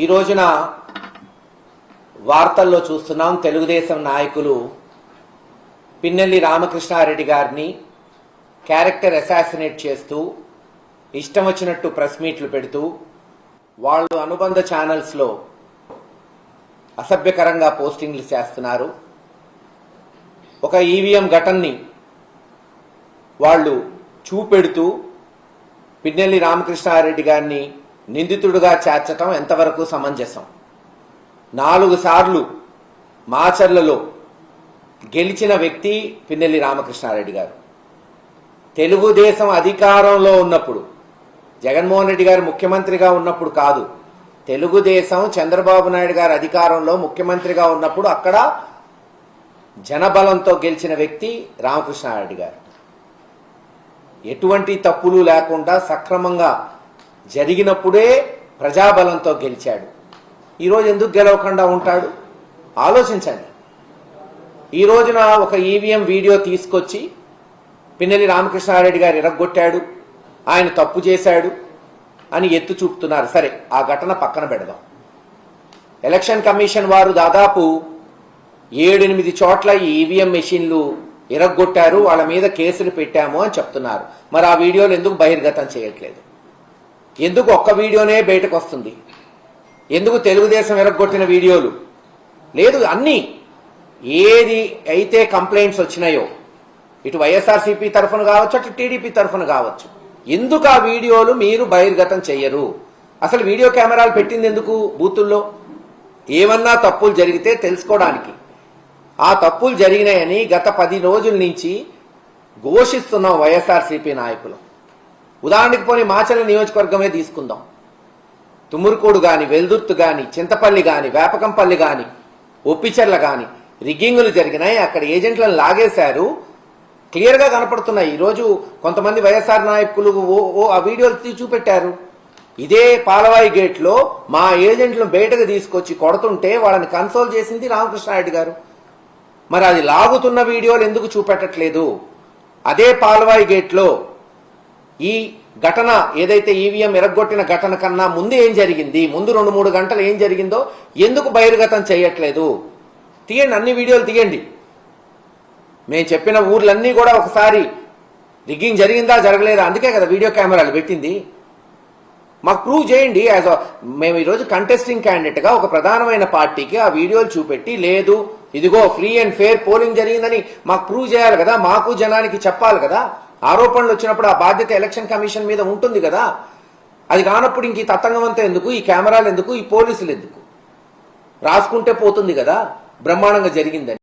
ఈ రోజున వార్తల్లో చూస్తున్నాం తెలుగుదేశం నాయకులు పిన్నెల్లి రామకృష్ణారెడ్డి గారిని క్యారెక్టర్ అసాసినేట్ చేస్తూ ఇష్టం వచ్చినట్టు ప్రెస్ మీట్లు పెడుతూ వాళ్ళు అనుబంధ ఛానల్స్లో అసభ్యకరంగా పోస్టింగ్లు చేస్తున్నారు. ఒక ఈవీఎం ఘటనని వాళ్ళు చూపెడుతూ పిన్నెల్లి రామకృష్ణారెడ్డి గారిని నిందితుడుగా చేర్చటం ఎంతవరకు సమంజసం? 4 సార్లు మాచర్లలో గెలిచిన వ్యక్తి పిన్నెల్లి రామకృష్ణారెడ్డి గారు. తెలుగుదేశం అధికారంలో ఉన్నప్పుడు, జగన్మోహన్ రెడ్డి గారు ముఖ్యమంత్రిగా ఉన్నప్పుడు కాదు, తెలుగుదేశం చంద్రబాబు నాయుడు గారు అధికారంలో ముఖ్యమంత్రిగా ఉన్నప్పుడు అక్కడ జనబలంతో గెలిచిన వ్యక్తి రామకృష్ణారెడ్డి గారు. ఎటువంటి తప్పులు లేకుండా సక్రమంగా జరిగినప్పుడే ప్రజాబలంతో గెలిచాడు. ఈరోజు ఎందుకు గెలవకుండా ఉంటాడు? ఆలోచించండి. ఈ రోజున ఒక ఈవీఎం వీడియో తీసుకొచ్చి పిన్నెల్లి రామకృష్ణారెడ్డి గారు ఇరగ్గొట్టాడు, ఆయన తప్పు చేశాడు అని ఎత్తు చూపుతున్నారు. సరే, ఆ ఘటన పక్కన పెడదాం. ఎలక్షన్ కమిషన్ వారు దాదాపు 7-8 చోట్ల ఈ ఈవీఎం మెషిన్లు ఇరగ్గొట్టారు, వాళ్ళ మీద కేసులు పెట్టాము అని చెప్తున్నారు. మరి ఆ వీడియోలు ఎందుకు బహిర్గతం చేయట్లేదు? ఎందుకు ఒక్క వీడియోనే బయటకు వస్తుంది? ఎందుకు తెలుగుదేశం ఇరగ్గొట్టిన వీడియోలు లేదు? అన్నీ ఏది అయితే కంప్లైంట్స్ వచ్చినాయో, ఇటు వైఎస్ఆర్సీపీ తరఫున కావచ్చు, అటు టీడీపీ తరఫున కావచ్చు, ఎందుకు ఆ వీడియోలు మీరు బహిర్గతం చెయ్యరు? అసలు వీడియో కెమెరాలు పెట్టింది ఎందుకు బూతుల్లో? ఏమన్నా తప్పులు జరిగితే తెలుసుకోవడానికి. ఆ తప్పులు జరిగినాయని గత 10 రోజుల నుంచి ఘోషిస్తున్నాం వైఎస్ఆర్సీపీ నాయకులు. ఉదాహరణకి పోనీ మాచర్ల నియోజకవర్గమే తీసుకుందాం. తుమ్మురుకోడు గాని, వెల్దుర్తి గాని, చింతపల్లి గాని, వేపకంపల్లి గాని, ఒప్పిచెర్ల గాని రిగ్గింగులు జరిగినాయి. అక్కడ ఏజెంట్లను లాగేశారు, క్లియర్గా కనపడుతున్నాయి. ఈరోజు కొంతమంది వైఎస్ఆర్ నాయకులు ఆ వీడియోలు చూపెట్టారు. ఇదే పాలవాయి గేట్లో మా ఏజెంట్లను బయటకు తీసుకొచ్చి కొడుతుంటే వాళ్ళని కన్సోల్ చేసింది రామకృష్ణారెడ్డి గారు. మరి అది లాగుతున్న వీడియోలు ఎందుకు చూపెట్టట్లేదు? అదే పాలవాయి గేట్లో ఈ ఘటన ఏదైతే ఈవీఎం ఎరగొట్టిన ఘటన కన్నా ముందు ఏం జరిగింది, ముందు 2-3 గంటలు ఏం జరిగిందో ఎందుకు బహిర్గతం చేయట్లేదు? తీయండి, అన్ని వీడియోలు తీయండి. మేము చెప్పిన ఊర్లన్నీ కూడా ఒకసారి రిగ్గింగ్ జరిగిందా జరగలేదా, అందుకే కదా వీడియో కెమెరాలు పెట్టింది. మాకు ప్రూవ్ చేయండి. మేము ఈరోజు కంటెస్టింగ్ క్యాండిడేట్గా ఒక ప్రధానమైన పార్టీకి ఆ వీడియోలు చూపెట్టి, లేదు ఇదిగో ఫ్రీ అండ్ ఫెయిర్ పోలింగ్ జరిగిందని మాకు ప్రూవ్ చేయాలి కదా, మాకు జనానికి చెప్పాలి కదా. ఆరోపణలు వచ్చినప్పుడు ఆ బాధ్యత ఎలక్షన్ కమిషన్ మీద ఉంటుంది కదా. అది కానప్పుడు ఇంక ఈ తతంగం అంతా ఎందుకు? ఈ కెమెరాలు ఎందుకు? ఈ పోలీసులు ఎందుకు? రాసుకుంటే పోతుంది కదా బ్రహ్మాండంగా జరిగిందని.